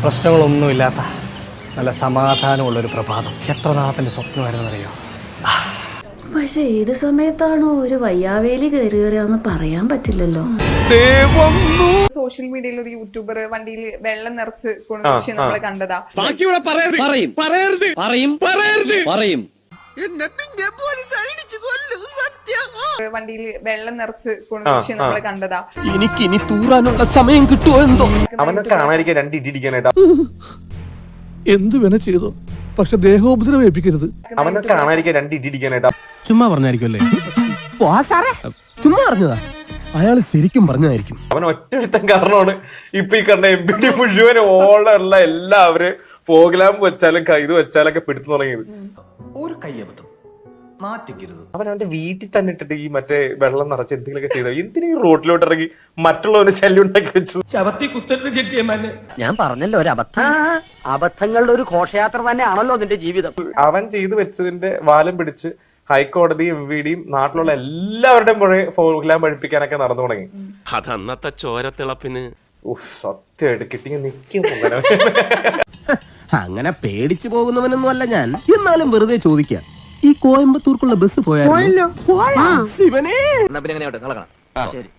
പ്രശ്നങ്ങളൊന്നുമില്ലാത്ത നല്ല സമാധാനമുള്ളൊരു പ്രഭാതം. എത്ര നാളത്തെ സ്വപ്നമായിരുന്നറിയോ? പക്ഷെ ഏത് സമയത്താണോ ഒരു വയ്യാവേലി കയറിയെന്ന് പറയാൻ പറ്റില്ലല്ലോ. സോഷ്യൽ മീഡിയയിൽ ഒരു യൂട്യൂബർ വണ്ടിയിൽ വെള്ളം നിറച്ച് കൊണ്ടുവച്ച് നമ്മളെ കണ്ടതാ. വണ്ടിയിൽ വെള്ളം നിറച്ച് കൊണ്ടുവച്ച് നമ്മളെ കണ്ടതാ. എനിക്കിനി തൂറാനുള്ള സമയം കിട്ടുമോ എന്തോ. അവനെ കാണാതിരിക്കാൻ രണ്ട് ഇടിക്കാനായിട്ടാ. എന്ത് വേണ ചെയ്തോ, പക്ഷെ ദേഹോപദ്രവം ഏൽപ്പിക്കരുത്. അവനെ കാണാതിരിക്കാൻ രണ്ട് ഇടിക്കാനായിട്ടാ. ചുമ്മാ പറഞ്ഞായിരിക്കുമല്ലേ? ചുമ്മാ പറഞ്ഞതാ. അയാൾ ശരിക്കും പറഞ്ഞതായിരിക്കും. അവൻ ഒറ്റ കാരണമാണ് ഇപ്പൊ ഈ കണ്ട MPD മുഴുവൻ ഓളുള്ള എല്ലാവരും പ്രോഗ്രാം വെച്ചാലും ഇത് വെച്ചാലൊക്കെ പിടുത്തു തുടങ്ങിയത്. ഒരു കയ്യബദ്ധം നാറ്റിക്കരുത്. അവൻ അവന്റെ വീട്ടിൽ തന്നെ ഇട്ടിട്ട് ഈ മറ്റേ വെള്ളം നിറച്ച് എന്തെങ്കിലുമൊക്കെ ചെയ്ത എന്തിനീ റോഡിലോട്ട് ഇറങ്ങി മറ്റുള്ളവന് ശല്യം ഉണ്ടാക്കി വെച്ചു. ഞാൻ പറഞ്ഞല്ലോ ഒരു അബദ്ധങ്ങളുടെ ഒരു ഘോഷയാത്ര തന്നെയാണല്ലോ നിന്റെ ജീവിതം. അവൻ ചെയ്തു വെച്ചതിന്റെ വാലം പിടിച്ച് ഹൈക്കോടതിയും MVDയും നാട്ടിലുള്ള എല്ലാവരുടെയും പുറകെ പ്രോഗ്രാം പഠിപ്പിക്കാനൊക്കെ നടന്നു തുടങ്ങി. അതന്നത്തെ ചോരത്തിളപ്പിന് സത്യമായിട്ട് കിട്ടിയ നിൽക്കും. അങ്ങനെ പേടിച്ചു പോകുന്നവനൊന്നും അല്ല ഞാൻ. എന്നാലും വെറുതെ ചോദിക്കാം, ഈ കോയമ്പത്തൂർക്കുള്ള ബസ് പോയാലോ? ശിവനേ. എന്നാ പിന്നെ എങ്ങനെയാട്ടെ, കളക്കണം. ശരി.